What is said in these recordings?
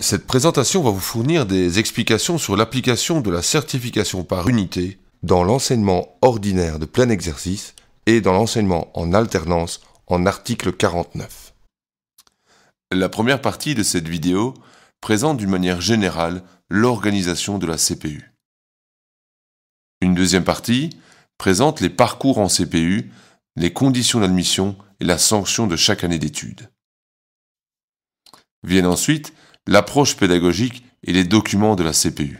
Cette présentation va vous fournir des explications sur l'application de la certification par unité dans l'enseignement ordinaire de plein exercice et dans l'enseignement en alternance en article 49. La première partie de cette vidéo présente d'une manière générale l'organisation de la CPU. Une deuxième partie présente les parcours en CPU, les conditions d'admission et la sanction de chaque année d'études. Viennent ensuite l'approche pédagogique et les documents de la CPU.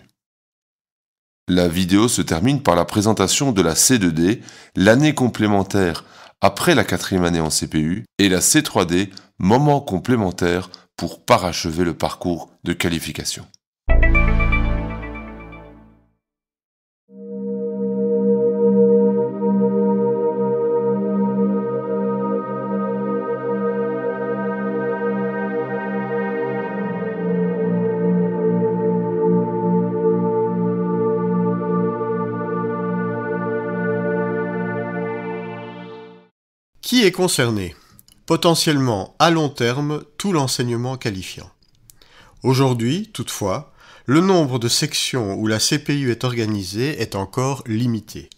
La vidéo se termine par la présentation de la C2D, l'année complémentaire après la 4e année en CPU, et la C3D, moment complémentaire pour parachever le parcours de qualification. Qui est concerné? Potentiellement à long terme, tout l'enseignement qualifiant. Aujourd'hui, toutefois, le nombre de sections où la CPU est organisée est encore limité.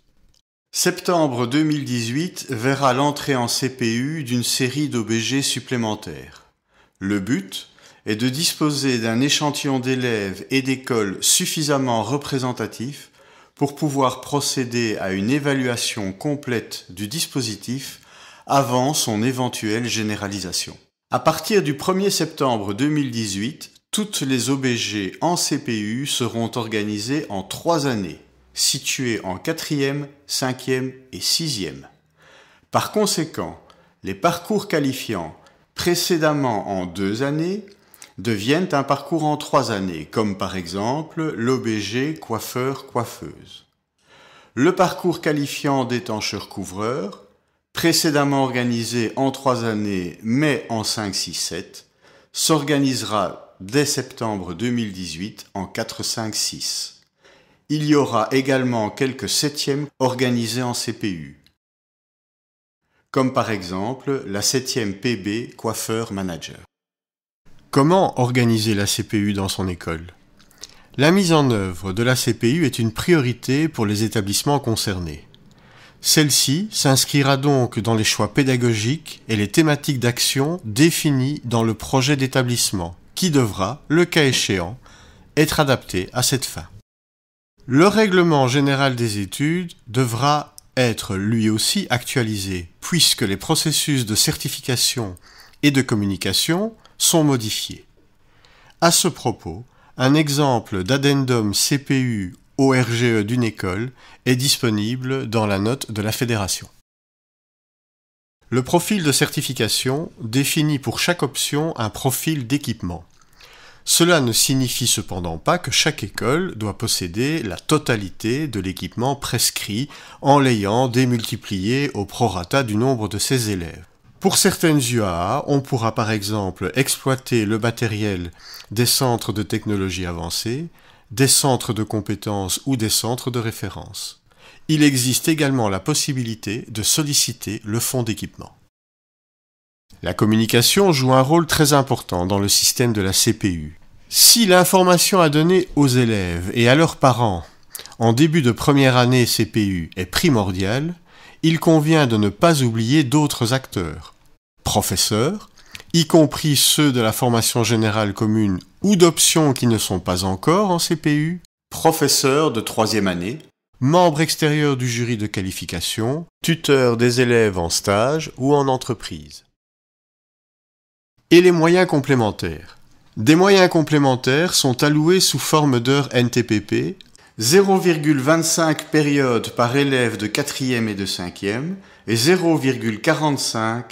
Septembre 2018 verra l'entrée en CPU d'une série d'OBG supplémentaires. Le but est de disposer d'un échantillon d'élèves et d'écoles suffisamment représentatif pour pouvoir procéder à une évaluation complète du dispositif avant son éventuelle généralisation. À partir du 1er septembre 2018, toutes les OBG en CPU seront organisées en 3 années, situées en 4e, 5e et 6e. Par conséquent, les parcours qualifiants précédemment en 2 années deviennent un parcours en 3 années, comme par exemple l'OBG coiffeur-coiffeuse. Le parcours qualifiant détancheur-couvreur, précédemment organisé en 3 années mais en 5, 6, 7, s'organisera dès septembre 2018 en 4, 5, 6. Il y aura également quelques 7e organisés en CPU, comme par exemple la 7e PB coiffeur-manager. Comment organiser la CPU dans son école? La mise en œuvre de la CPU est une priorité pour les établissements concernés. Celle-ci s'inscrira donc dans les choix pédagogiques et les thématiques d'action définies dans le projet d'établissement, qui devra, le cas échéant, être adapté à cette fin. Le règlement général des études devra être lui aussi actualisé, puisque les processus de certification et de communication sont modifiés. À ce propos, un exemple d'addendum CPU au RGE d'une école est disponible dans la note de la fédération. Le profil de certification définit pour chaque option un profil d'équipement. Cela ne signifie cependant pas que chaque école doit posséder la totalité de l'équipement prescrit en l'ayant démultiplié au prorata du nombre de ses élèves. Pour certaines UAA, on pourra par exemple exploiter le matériel des centres de technologie avancée, des centres de compétences ou des centres de référence. Il existe également la possibilité de solliciter le fonds d'équipement. La communication joue un rôle très important dans le système de la CPU. Si l'information à donner aux élèves et à leurs parents en début de première année CPU est primordiale, il convient de ne pas oublier d'autres acteurs. Professeurs, y compris ceux de la formation générale commune ou d'options qui ne sont pas encore en CPU, professeurs de 3e année, membres extérieurs du jury de qualification, tuteurs des élèves en stage ou en entreprise. Et les moyens complémentaires. Des moyens complémentaires sont alloués sous forme d'heures NTPP, 0,25 périodes par élève de 4e et de 5e et 0,45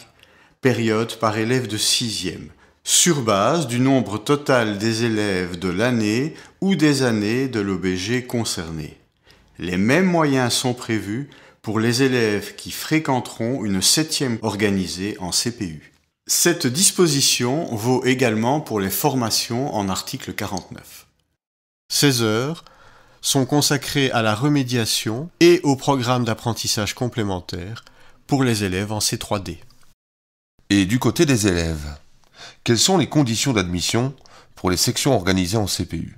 périodes par élève de 6e, sur base du nombre total des élèves de l'année ou des années de l'OBG concerné. Les mêmes moyens sont prévus pour les élèves qui fréquenteront une 7e organisée en CPU. Cette disposition vaut également pour les formations en article 49. Ces heures sont consacrées à la remédiation et au programme d'apprentissage complémentaire pour les élèves en C3D. Et du côté des élèves, Quelles sont les conditions d'admission pour les sections organisées en CPU?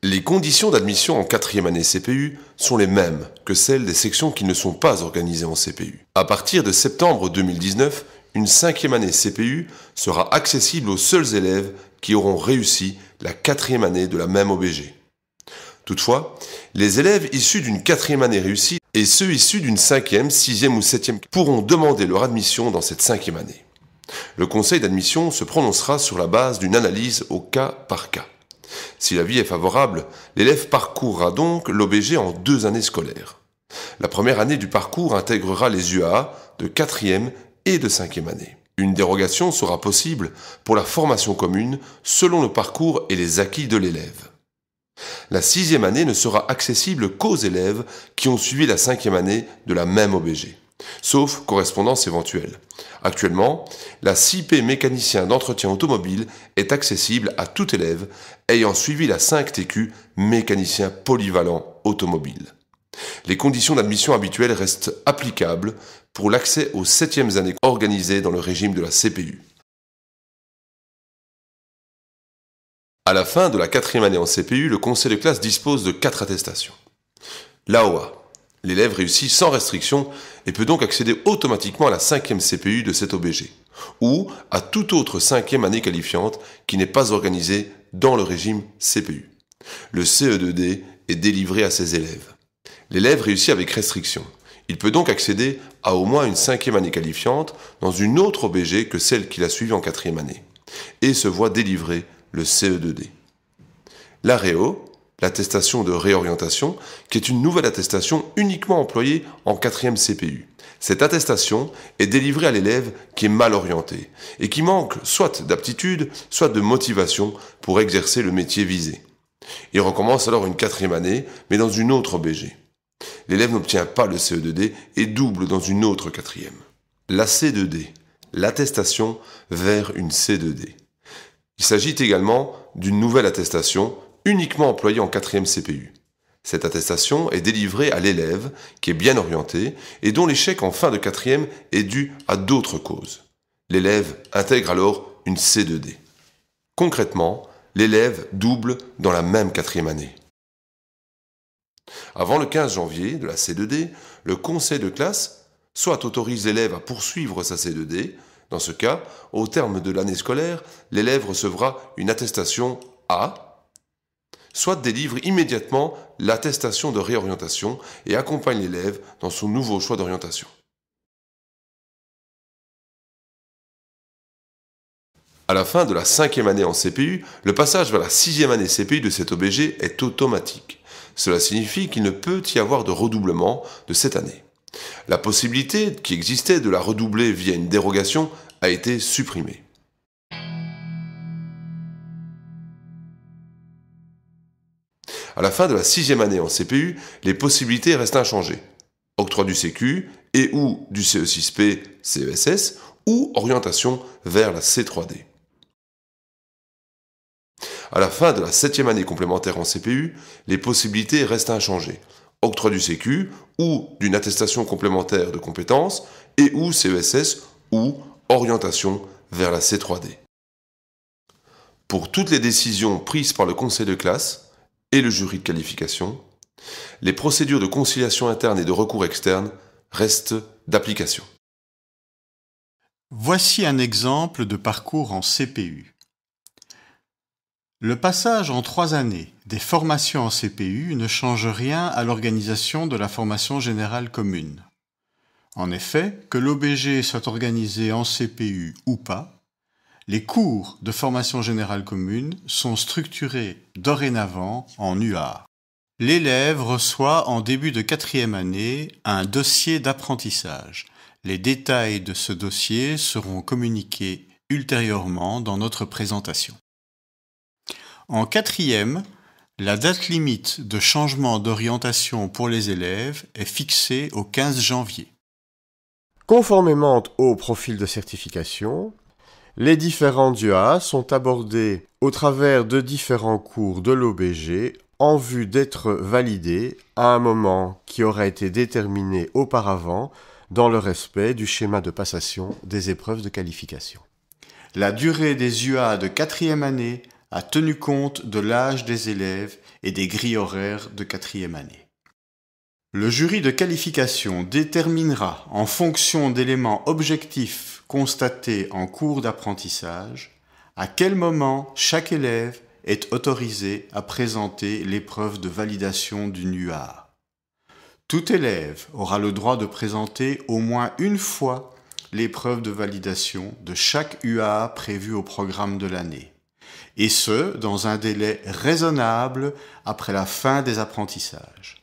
Les conditions d'admission en 4e année CPU sont les mêmes que celles des sections qui ne sont pas organisées en CPU. À partir de septembre 2019, une 5e année CPU sera accessible aux seuls élèves qui auront réussi la 4e année de la même OBG. Toutefois, les élèves issus d'une 4e année réussie et ceux issus d'une 5e, 6e ou 7e pourront demander leur admission dans cette 5e année. Le conseil d'admission se prononcera sur la base d'une analyse au cas par cas. Si l'avis est favorable, l'élève parcourra donc l'OBG en 2 années scolaires. La première année du parcours intégrera les UAA de 4e et de 5e année. Une dérogation sera possible pour la formation commune selon le parcours et les acquis de l'élève. La 6e année ne sera accessible qu'aux élèves qui ont suivi la 5e année de la même OBG, sauf correspondance éventuelle. Actuellement, la 6P mécanicien d'entretien automobile est accessible à tout élève ayant suivi la 5TQ mécanicien polyvalent automobile. Les conditions d'admission habituelles restent applicables pour l'accès aux 7e années organisées dans le régime de la CPU. À la fin de la 4e année en CPU, le conseil de classe dispose de 4 attestations. L'AOA. L'élève réussit sans restriction et peut donc accéder automatiquement à la 5e CPU de cette OBG, ou à toute autre 5e année qualifiante qui n'est pas organisée dans le régime CPU. Le CE2D est délivré à ses élèves. L'élève réussit avec restriction. Il peut donc accéder à au moins une 5e année qualifiante dans une autre OBG que celle qu'il a suivie en 4e année, et se voit délivrer le CE2D. L'AREO, l'attestation de réorientation, qui est une nouvelle attestation uniquement employée en 4e CPU. Cette attestation est délivrée à l'élève qui est mal orienté et qui manque soit d'aptitude, soit de motivation pour exercer le métier visé. Il recommence alors une 4e année, mais dans une autre OBG. L'élève n'obtient pas le CE2D et double dans une autre 4e. La C2D, l'attestation vers une C2D. Il s'agit également d'une nouvelle attestation uniquement employée en 4e CPU. Cette attestation est délivrée à l'élève qui est bien orienté et dont l'échec en fin de 4e est dû à d'autres causes. L'élève intègre alors une C2D. Concrètement, l'élève double dans la même 4e année. Avant le 15 janvier de la C2D, le conseil de classe soit autorise l'élève à poursuivre sa C2D. Dans ce cas, au terme de l'année scolaire, l'élève recevra une attestation A, soit délivre immédiatement l'attestation de réorientation et accompagne l'élève dans son nouveau choix d'orientation. À la fin de la 5e année en CPU, le passage vers la 6e année CPU de cette OBG est automatique. Cela signifie qu'il ne peut y avoir de redoublement de cette année. La possibilité qui existait de la redoubler via une dérogation a été supprimée. À la fin de la 6e année en CPU, les possibilités restent inchangées. Octroi du CQ et ou du CE6P, CESS ou orientation vers la C3D. À la fin de la 7e année complémentaire en CPU, les possibilités restent inchangées. Octroi du CQ ou d'une attestation complémentaire de compétences et ou CESS ou orientation vers la C3D. Pour toutes les décisions prises par le conseil de classe et le jury de qualification, les procédures de conciliation interne et de recours externe restent d'application. Voici un exemple de parcours en CPU. Le passage en 3 années des formations en CPU ne change rien à l'organisation de la formation générale commune. En effet, que l'OBG soit organisée en CPU ou pas, les cours de formation générale commune sont structurés dorénavant en UA. L'élève reçoit en début de 4e année un dossier d'apprentissage. Les détails de ce dossier seront communiqués ultérieurement dans notre présentation. En 4e, la date limite de changement d'orientation pour les élèves est fixée au 15 janvier. Conformément au profil de certification, les différentes UA sont abordées au travers de différents cours de l'OBG en vue d'être validées à un moment qui aura été déterminé auparavant dans le respect du schéma de passation des épreuves de qualification. La durée des UA de 4e année a tenu compte de l'âge des élèves et des grilles horaires de 4e année. Le jury de qualification déterminera, en fonction d'éléments objectifs constatés en cours d'apprentissage, à quel moment chaque élève est autorisé à présenter l'épreuve de validation d'une UA. Tout élève aura le droit de présenter au moins une fois l'épreuve de validation de chaque UA prévue au programme de l'année, et ce, dans un délai raisonnable après la fin des apprentissages.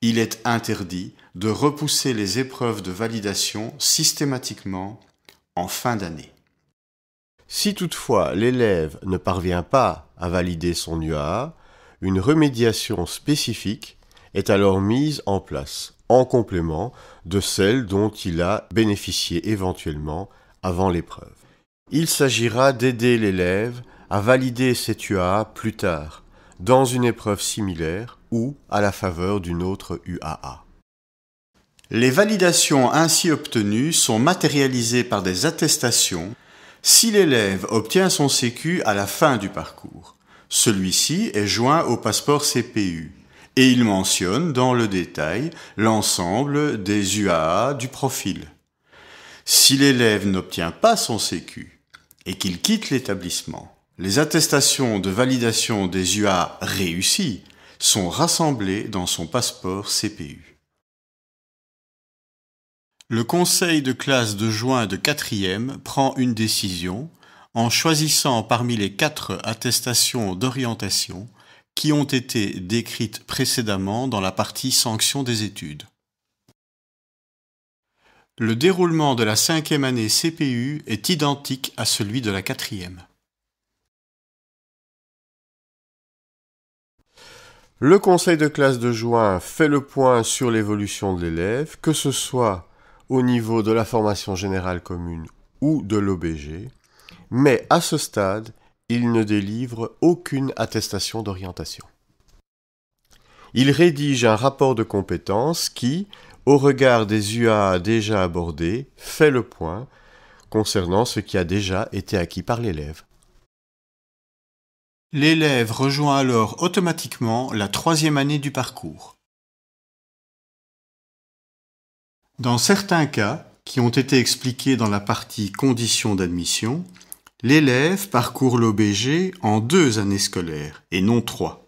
Il est interdit de repousser les épreuves de validation systématiquement en fin d'année. Si toutefois l'élève ne parvient pas à valider son UA, une remédiation spécifique est alors mise en place, en complément de celle dont il a bénéficié éventuellement avant l'épreuve. Il s'agira d'aider l'élève à valider cette UA plus tard, dans une épreuve similaire ou à la faveur d'une autre UAA. Les validations ainsi obtenues sont matérialisées par des attestations si l'élève obtient son CQ à la fin du parcours. Celui-ci est joint au passeport CPU et il mentionne dans le détail l'ensemble des UAA du profil. Si l'élève n'obtient pas son CQ et qu'il quitte l'établissement, les attestations de validation des UA réussies sont rassemblées dans son passeport CPU. Le conseil de classe de juin de 4e prend une décision en choisissant parmi les 4 attestations d'orientation qui ont été décrites précédemment dans la partie sanction des études. Le déroulement de la 5e année CPU est identique à celui de la 4e. Le conseil de classe de juin fait le point sur l'évolution de l'élève, que ce soit au niveau de la formation générale commune ou de l'OBG, mais à ce stade, il ne délivre aucune attestation d'orientation. Il rédige un rapport de compétences qui, au regard des UA déjà abordés, fait le point concernant ce qui a déjà été acquis par l'élève. L'élève rejoint alors automatiquement la 3e année du parcours. Dans certains cas, qui ont été expliqués dans la partie conditions d'admission, l'élève parcourt l'OBG en 2 années scolaires et non 3.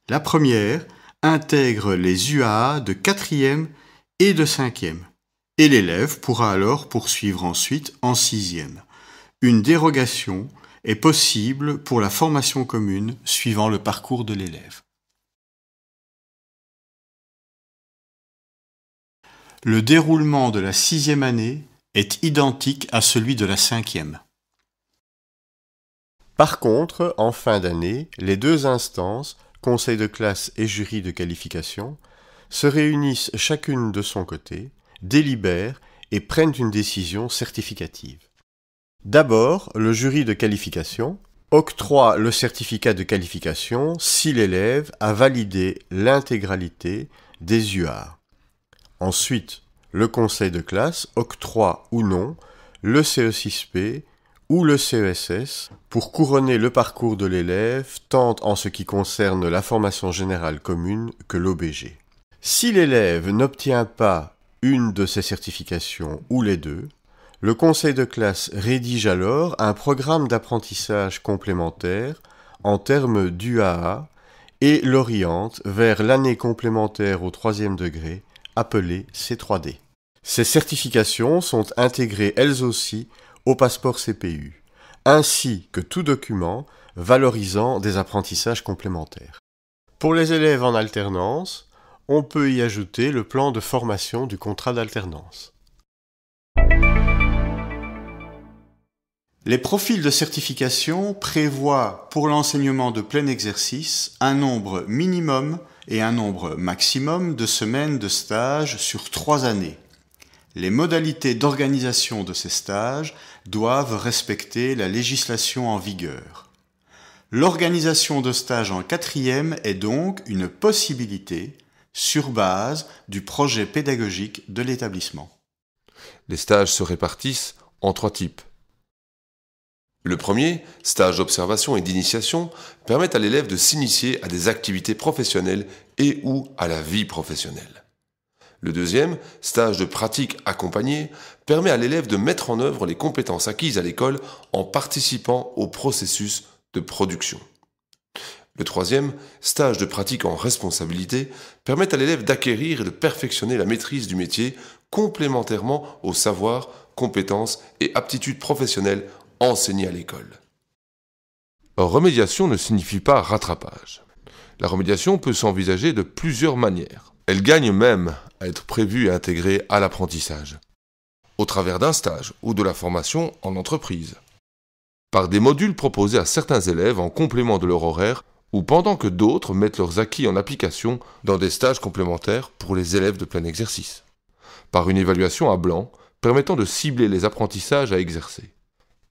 La première intègre les UAA de 4e et de 5e, et l'élève pourra alors poursuivre ensuite en 6e. Une dérogation est possible pour la formation commune suivant le parcours de l'élève. Le déroulement de la 6e année est identique à celui de la 5e. Par contre, en fin d'année, les 2 instances, conseil de classe et jury de qualification, se réunissent chacune de son côté, délibèrent et prennent une décision certificative. D'abord, le jury de qualification octroie le certificat de qualification si l'élève a validé l'intégralité des UA. Ensuite, le conseil de classe octroie ou non le CE6P ou le CESS pour couronner le parcours de l'élève tant en ce qui concerne la formation générale commune que l'OBG. Si l'élève n'obtient pas une de ces certifications ou les 2, le conseil de classe rédige alors un programme d'apprentissage complémentaire en termes d'UAA et l'oriente vers l'année complémentaire au 3e degré, appelée C3D. Ces certifications sont intégrées elles aussi au passeport CPU, ainsi que tout document valorisant des apprentissages complémentaires. Pour les élèves en alternance, on peut y ajouter le plan de formation du contrat d'alternance. Les profils de certification prévoient pour l'enseignement de plein exercice un nombre minimum et un nombre maximum de semaines de stage sur 3 années. Les modalités d'organisation de ces stages doivent respecter la législation en vigueur. L'organisation de stages en 4e est donc une possibilité sur base du projet pédagogique de l'établissement. Les stages se répartissent en 3 types. Le premier, stage d'observation et d'initiation, permet à l'élève de s'initier à des activités professionnelles et ou à la vie professionnelle. Le deuxième, stage de pratique accompagnée, permet à l'élève de mettre en œuvre les compétences acquises à l'école en participant au processus de production. Le troisième, stage de pratique en responsabilité, permet à l'élève d'acquérir et de perfectionner la maîtrise du métier complémentairement aux savoirs, compétences et aptitudes professionnelles enseignées à l'école. Remédiation ne signifie pas rattrapage. La remédiation peut s'envisager de plusieurs manières. Elle gagne même à être prévue et intégrée à l'apprentissage, au travers d'un stage ou de la formation en entreprise, par des modules proposés à certains élèves en complément de leur horaire ou pendant que d'autres mettent leurs acquis en application dans des stages complémentaires pour les élèves de plein exercice, par une évaluation à blanc permettant de cibler les apprentissages à exercer,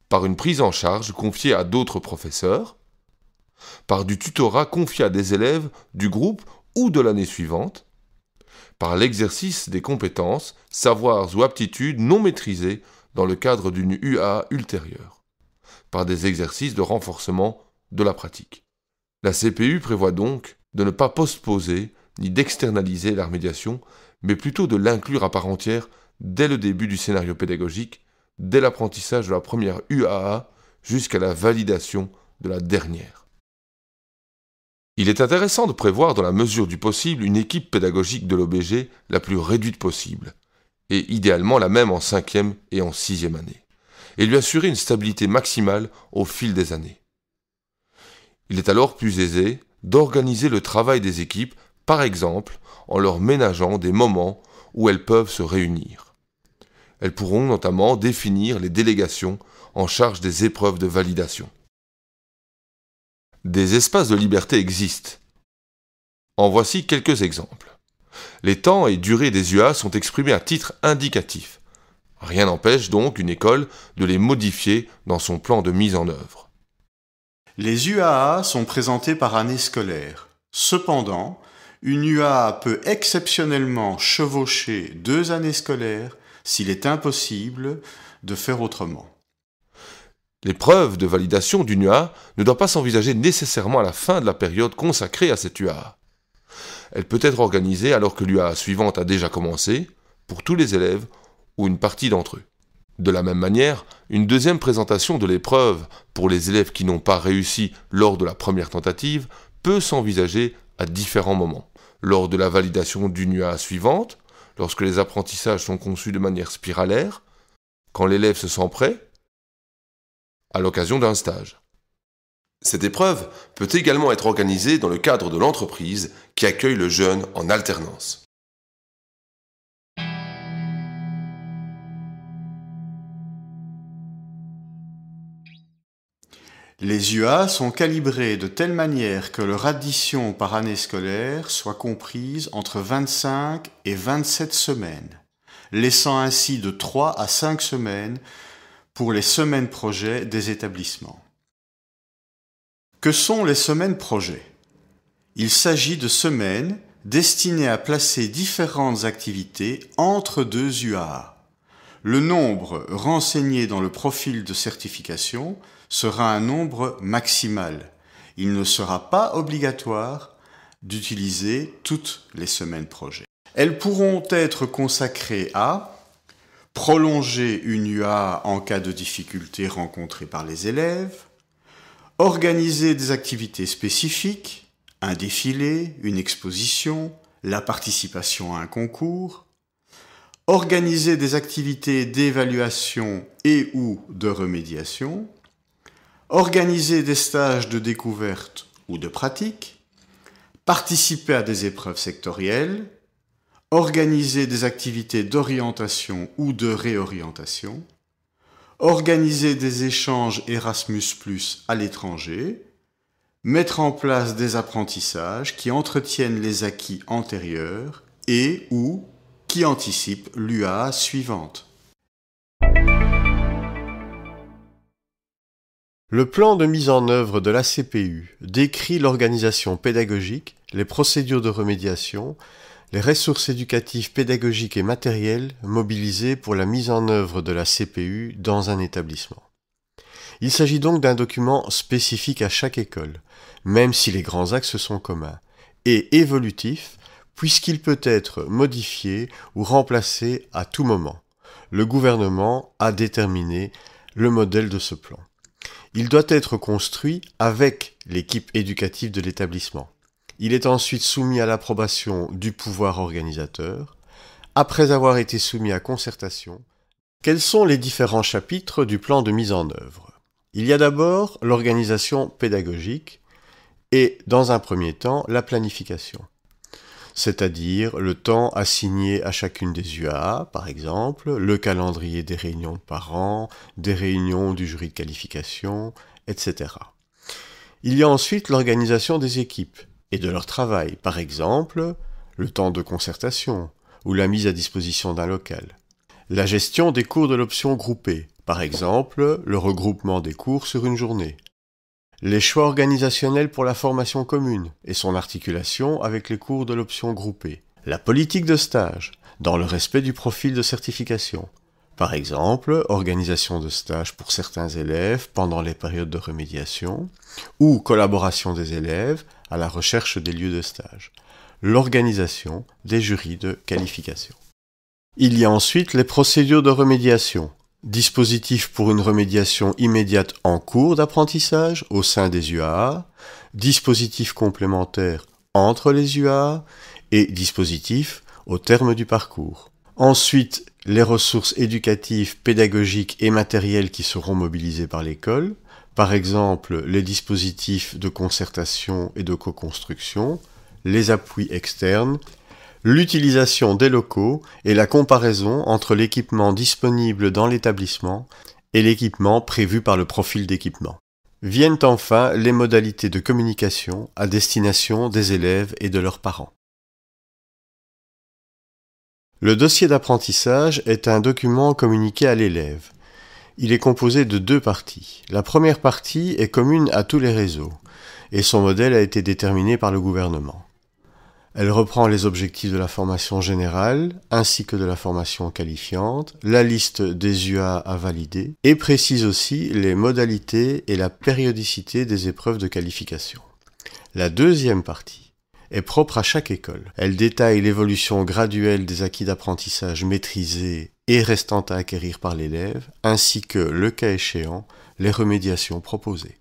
par une prise en charge confiée à d'autres professeurs, par du tutorat confié à des élèves du groupe ou de l'année suivante, par l'exercice des compétences, savoirs ou aptitudes non maîtrisées dans le cadre d'une UAA ultérieure, par des exercices de renforcement de la pratique. La CPU prévoit donc de ne pas postposer ni d'externaliser la remédiation, mais plutôt de l'inclure à part entière dès le début du scénario pédagogique, dès l'apprentissage de la première UAA jusqu'à la validation de la dernière. Il est intéressant de prévoir dans la mesure du possible une équipe pédagogique de l'OBG la plus réduite possible, et idéalement la même en 5e et en 6e année, et lui assurer une stabilité maximale au fil des années. Il est alors plus aisé d'organiser le travail des équipes, par exemple en leur ménageant des moments où elles peuvent se réunir. Elles pourront notamment définir les délégations en charge des épreuves de validation. Des espaces de liberté existent. En voici quelques exemples. Les temps et durées des UA sont exprimés à titre indicatif. Rien n'empêche donc une école de les modifier dans son plan de mise en œuvre. Les UAA sont présentés par année scolaire. Cependant, une UAA peut exceptionnellement chevaucher 2 années scolaires s'il est impossible de faire autrement. L'épreuve de validation d'une UAA ne doit pas s'envisager nécessairement à la fin de la période consacrée à cette UAA. Elle peut être organisée alors que l'UAA suivante a déjà commencé, pour tous les élèves ou une partie d'entre eux. De la même manière, une deuxième présentation de l'épreuve pour les élèves qui n'ont pas réussi lors de la première tentative peut s'envisager à différents moments. Lors de la validation d'une UAA suivante, lorsque les apprentissages sont conçus de manière spiralaire, quand l'élève se sent prêt, à l'occasion d'un stage. Cette épreuve peut également être organisée dans le cadre de l'entreprise qui accueille le jeune en alternance. Les UA sont calibrés de telle manière que leur addition par année scolaire soit comprise entre 25 et 27 semaines, laissant ainsi de 3 à 5 semaines pour les semaines projets des établissements. Que sont les semaines projets ? Il s'agit de semaines destinées à placer différentes activités entre 2 UAA. Le nombre renseigné dans le profil de certification sera un nombre maximal. Il ne sera pas obligatoire d'utiliser toutes les semaines projets. Elles pourront être consacrées à prolonger une UA en cas de difficultés rencontrées par les élèves, organiser des activités spécifiques, un défilé, une exposition, la participation à un concours, organiser des activités d'évaluation et ou de remédiation, organiser des stages de découverte ou de pratique, participer à des épreuves sectorielles, organiser des activités d'orientation ou de réorientation, organiser des échanges Erasmus+ à l'étranger, mettre en place des apprentissages qui entretiennent les acquis antérieurs et ou qui anticipent l'UAA suivante. Le plan de mise en œuvre de la CPU décrit l'organisation pédagogique, les procédures de remédiation, les ressources éducatives, pédagogiques et matérielles mobilisées pour la mise en œuvre de la CPU dans un établissement. Il s'agit donc d'un document spécifique à chaque école, même si les grands axes sont communs, et évolutif, puisqu'il peut être modifié ou remplacé à tout moment. Le gouvernement a déterminé le modèle de ce plan. Il doit être construit avec l'équipe éducative de l'établissement. Il est ensuite soumis à l'approbation du pouvoir organisateur, après avoir été soumis à concertation. Quels sont les différents chapitres du plan de mise en œuvre ? Il y a d'abord l'organisation pédagogique et, dans un premier temps, la planification, c'est-à-dire le temps assigné à chacune des UAA, par exemple, le calendrier des réunions de parents, des réunions du jury de qualification, etc. Il y a ensuite l'organisation des équipes et de leur travail, par exemple, le temps de concertation ou la mise à disposition d'un local. La gestion des cours de l'option groupée, par exemple, le regroupement des cours sur une journée. Les choix organisationnels pour la formation commune et son articulation avec les cours de l'option groupée. La politique de stage, dans le respect du profil de certification. Par exemple, organisation de stage pour certains élèves pendant les périodes de remédiation, ou collaboration des élèves à la recherche des lieux de stage. L'organisation des jurys de qualification. Il y a ensuite les procédures de remédiation. Dispositif pour une remédiation immédiate en cours d'apprentissage au sein des UAA, dispositif complémentaire entre les UAA et dispositif au terme du parcours. Ensuite, les ressources éducatives, pédagogiques et matérielles qui seront mobilisées par l'école, par exemple les dispositifs de concertation et de co-construction, les appuis externes, l'utilisation des locaux et la comparaison entre l'équipement disponible dans l'établissement et l'équipement prévu par le profil d'équipement. Viennent enfin les modalités de communication à destination des élèves et de leurs parents. Le dossier d'apprentissage est un document communiqué à l'élève. Il est composé de 2 parties. La première partie est commune à tous les réseaux et son modèle a été déterminé par le gouvernement. Elle reprend les objectifs de la formation générale ainsi que de la formation qualifiante, la liste des UA à valider et précise aussi les modalités et la périodicité des épreuves de qualification. La deuxième partie est propre à chaque école. Elle détaille l'évolution graduelle des acquis d'apprentissage maîtrisés et restant à acquérir par l'élève, ainsi que, le cas échéant, les remédiations proposées.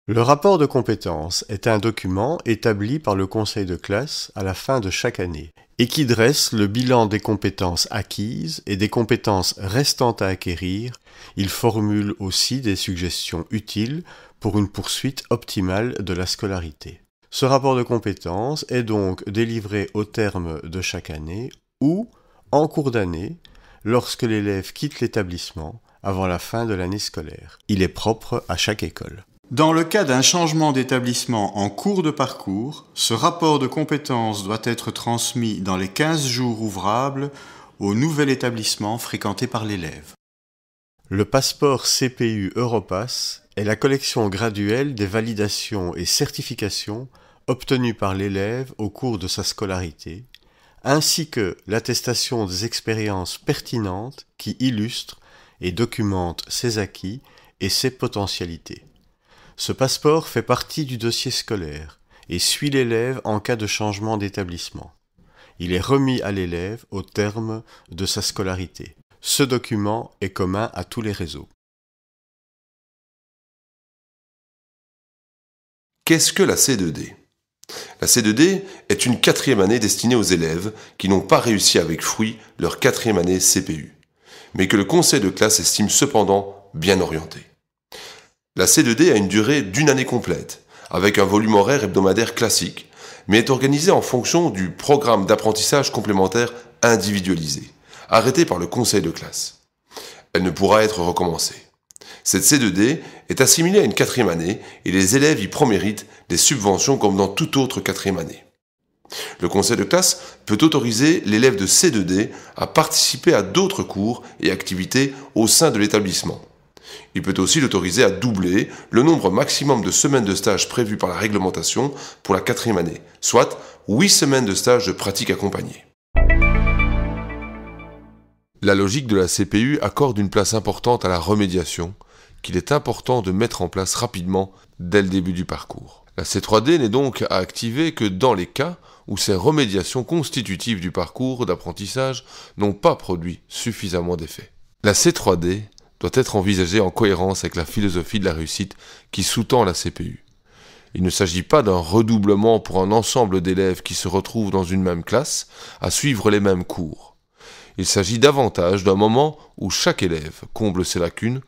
Le rapport de compétences est un document établi par le conseil de classe à la fin de chaque année et qui dresse le bilan des compétences acquises et des compétences restantes à acquérir. Il formule aussi des suggestions utiles pour une poursuite optimale de la scolarité. Ce rapport de compétences est donc délivré au terme de chaque année ou en cours d'année lorsque l'élève quitte l'établissement avant la fin de l'année scolaire. Il est propre à chaque école. Dans le cas d'un changement d'établissement en cours de parcours, ce rapport de compétences doit être transmis dans les 15 jours ouvrables au nouvel établissement fréquenté par l'élève. Le passeport CPU Europass est la collection graduelle des validations et certifications obtenues par l'élève au cours de sa scolarité, ainsi que l'attestation des expériences pertinentes qui illustrent et documentent ses acquis et ses potentialités. Ce passeport fait partie du dossier scolaire et suit l'élève en cas de changement d'établissement. Il est remis à l'élève au terme de sa scolarité. Ce document est commun à tous les réseaux. Qu'est-ce que la C2D ? La C2D est une 4e année destinée aux élèves qui n'ont pas réussi avec fruit leur 4e année CPU, mais que le conseil de classe estime cependant bien orientée. La C2D a une durée d'1 année complète, avec un volume horaire hebdomadaire classique, mais est organisée en fonction du programme d'apprentissage complémentaire individualisé, arrêté par le conseil de classe. Elle ne pourra être recommencée. Cette C2D est assimilée à une 4e année et les élèves y proméritent des subventions comme dans toute autre 4e année. Le conseil de classe peut autoriser l'élève de C2D à participer à d'autres cours et activités au sein de l'établissement. Il peut aussi l'autoriser à doubler le nombre maximum de semaines de stage prévues par la réglementation pour la 4e année, soit 8 semaines de stage de pratique accompagnée. La logique de la CPU accorde une place importante à la remédiation, qu'il est important de mettre en place rapidement dès le début du parcours. La C3D n'est donc à activer que dans les cas où ces remédiations constitutives du parcours d'apprentissage n'ont pas produit suffisamment d'effet. La C3D doit être envisagée en cohérence avec la philosophie de la réussite qui sous-tend la CPU. Il ne s'agit pas d'un redoublement pour un ensemble d'élèves qui se retrouvent dans une même classe à suivre les mêmes cours. Il s'agit davantage d'un moment où chaque élève comble ses lacunes,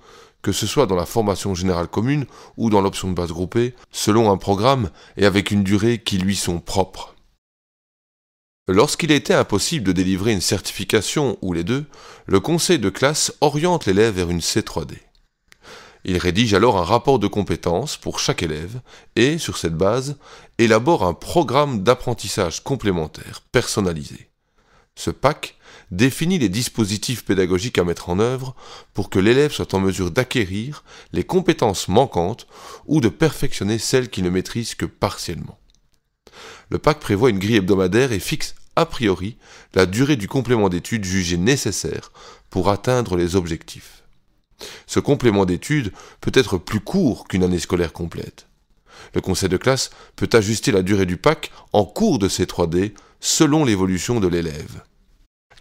que ce soit dans la formation générale commune ou dans l'option de base groupée, selon un programme et avec une durée qui lui sont propres. Lorsqu'il était impossible de délivrer une certification ou les deux, le conseil de classe oriente l'élève vers une C3D. Il rédige alors un rapport de compétences pour chaque élève et, sur cette base, élabore un programme d'apprentissage complémentaire personnalisé. Ce PAC définit les dispositifs pédagogiques à mettre en œuvre pour que l'élève soit en mesure d'acquérir les compétences manquantes ou de perfectionner celles qu'il ne maîtrise que partiellement. Le PAC prévoit une grille hebdomadaire et fixe a priori la durée du complément d'études jugé nécessaire pour atteindre les objectifs. Ce complément d'études peut être plus court qu'une année scolaire complète. Le conseil de classe peut ajuster la durée du PAC en cours de C3D selon l'évolution de l'élève.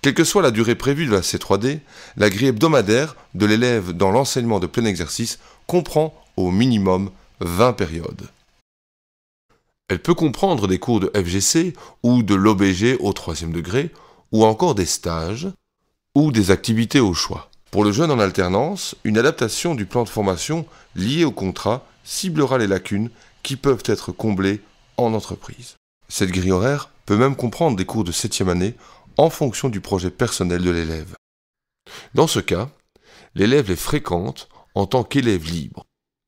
Quelle que soit la durée prévue de la C3D, la grille hebdomadaire de l'élève dans l'enseignement de plein exercice comprend au minimum 20 périodes. Elle peut comprendre des cours de FGC ou de l'OBG au 3e degré, ou encore des stages ou des activités au choix. Pour le jeune en alternance, une adaptation du plan de formation lié au contrat ciblera les lacunes qui peuvent être comblées en entreprise. Cette grille horaire peut même comprendre des cours de 7e année en fonction du projet personnel de l'élève. Dans ce cas, l'élève les fréquente en tant qu'élève libre.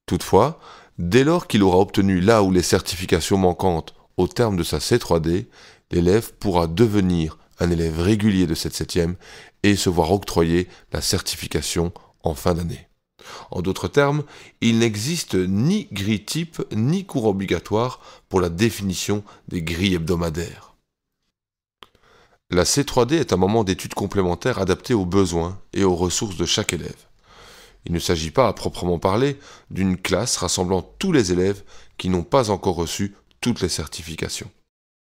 Toutefois, dès lors qu'il aura obtenu là où les certifications manquantes au terme de sa C3D, l'élève pourra devenir un élève régulier de cette 7e et se voir octroyer la certification en fin d'année. En d'autres termes, il n'existe ni grille type ni cours obligatoire pour la définition des grilles hebdomadaires. La C3D est un moment d'études complémentaires adapté aux besoins et aux ressources de chaque élève. Il ne s'agit pas à proprement parler d'une classe rassemblant tous les élèves qui n'ont pas encore reçu toutes les certifications.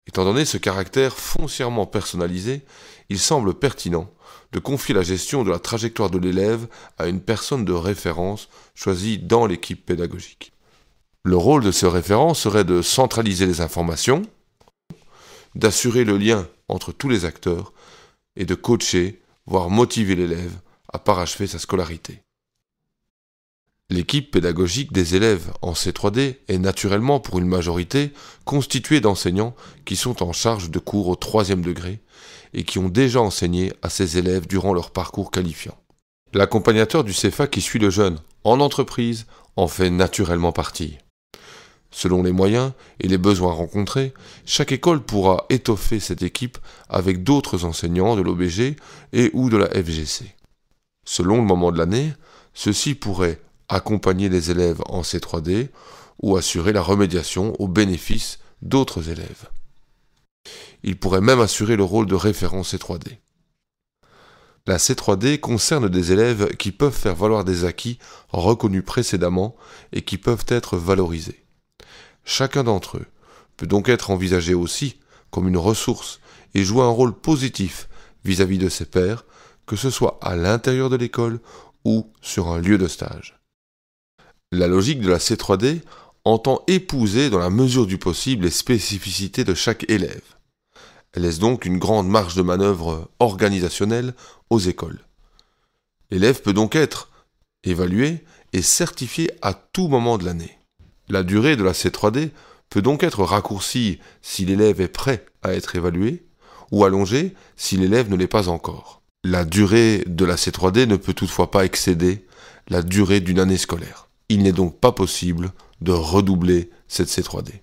Étant donné ce caractère foncièrement personnalisé, il semble pertinent de confier la gestion de la trajectoire de l'élève à une personne de référence choisie dans l'équipe pédagogique. Le rôle de ce référent serait de centraliser les informations, d'assurer le lien entre tous les acteurs et de coacher, voire motiver l'élève à parachever sa scolarité. L'équipe pédagogique des élèves en C3D est naturellement pour une majorité constituée d'enseignants qui sont en charge de cours au 3e degré et qui ont déjà enseigné à ces élèves durant leur parcours qualifiant. L'accompagnateur du CFA qui suit le jeune en entreprise en fait naturellement partie. Selon les moyens et les besoins rencontrés, chaque école pourra étoffer cette équipe avec d'autres enseignants de l'OBG et ou de la FGC. Selon le moment de l'année, ceux-ci pourraient accompagner les élèves en C3D ou assurer la remédiation au bénéfice d'autres élèves. Il pourrait même assurer le rôle de référent C3D. La C3D concerne des élèves qui peuvent faire valoir des acquis reconnus précédemment et qui peuvent être valorisés. Chacun d'entre eux peut donc être envisagé aussi comme une ressource et jouer un rôle positif vis-à-vis de ses pairs, que ce soit à l'intérieur de l'école ou sur un lieu de stage. La logique de la C3D entend épouser dans la mesure du possible les spécificités de chaque élève. Elle laisse donc une grande marge de manœuvre organisationnelle aux écoles. L'élève peut donc être évalué et certifié à tout moment de l'année. La durée de la C3D peut donc être raccourcie si l'élève est prêt à être évalué ou allongée si l'élève ne l'est pas encore. La durée de la C3D ne peut toutefois pas excéder la durée d'une année scolaire. Il n'est donc pas possible de redoubler cette C3D.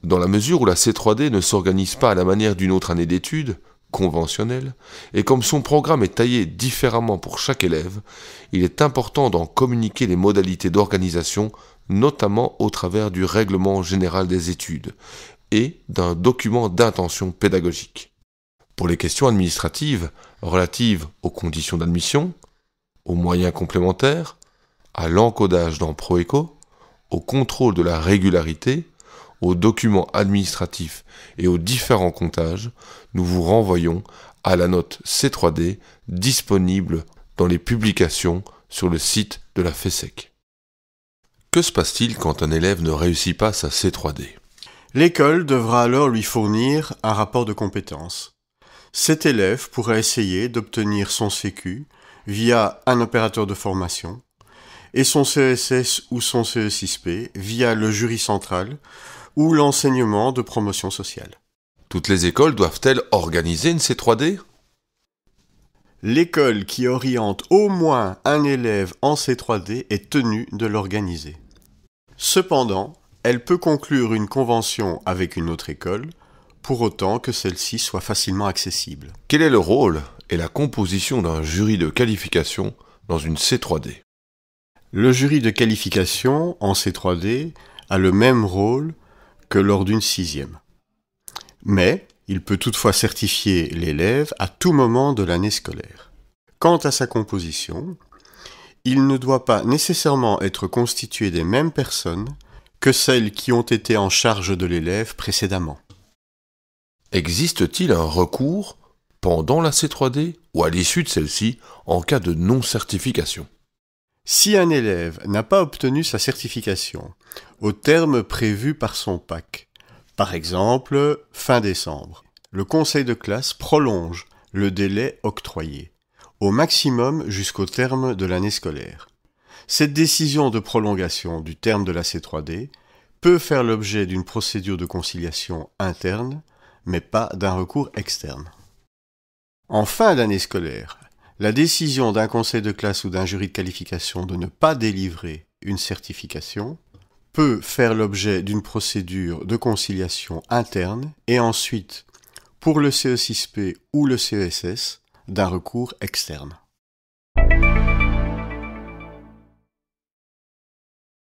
Dans la mesure où la C3D ne s'organise pas à la manière d'une autre année d'études, conventionnelle, et comme son programme est taillé différemment pour chaque élève, il est important d'en communiquer les modalités d'organisation, notamment au travers du règlement général des études et d'un document d'intention pédagogique. Pour les questions administratives relatives aux conditions d'admission, aux moyens complémentaires, à l'encodage dans Proeco, au contrôle de la régularité, aux documents administratifs et aux différents comptages, nous vous renvoyons à la note C3D disponible dans les publications sur le site de la FESSEC. Que se passe-t-il quand un élève ne réussit pas sa C3D ? L'école devra alors lui fournir un rapport de compétences. Cet élève pourra essayer d'obtenir son CQ via un opérateur de formation et son CESS ou son CE6P via le jury central ou l'enseignement de promotion sociale. Toutes les écoles doivent-elles organiser une C3D ? L'école qui oriente au moins un élève en C3D est tenue de l'organiser. Cependant, elle peut conclure une convention avec une autre école, pour autant que celle-ci soit facilement accessible. Quel est le rôle et la composition d'un jury de qualification dans une C3D ? Le jury de qualification en C3D a le même rôle que lors d'une 6e. Mais il peut toutefois certifier l'élève à tout moment de l'année scolaire. Quant à sa composition, il ne doit pas nécessairement être constitué des mêmes personnes que celles qui ont été en charge de l'élève précédemment. Existe-t-il un recours pendant la C3D ou à l'issue de celle-ci en cas de non-certification ? Si un élève n'a pas obtenu sa certification au terme prévu par son PAC, par exemple fin décembre, le conseil de classe prolonge le délai octroyé, au maximum jusqu'au terme de l'année scolaire. Cette décision de prolongation du terme de la C3D peut faire l'objet d'une procédure de conciliation interne, mais pas d'un recours externe. En fin d'année scolaire, la décision d'un conseil de classe ou d'un jury de qualification de ne pas délivrer une certification peut faire l'objet d'une procédure de conciliation interne et ensuite, pour le CE6P ou le CESS, d'un recours externe.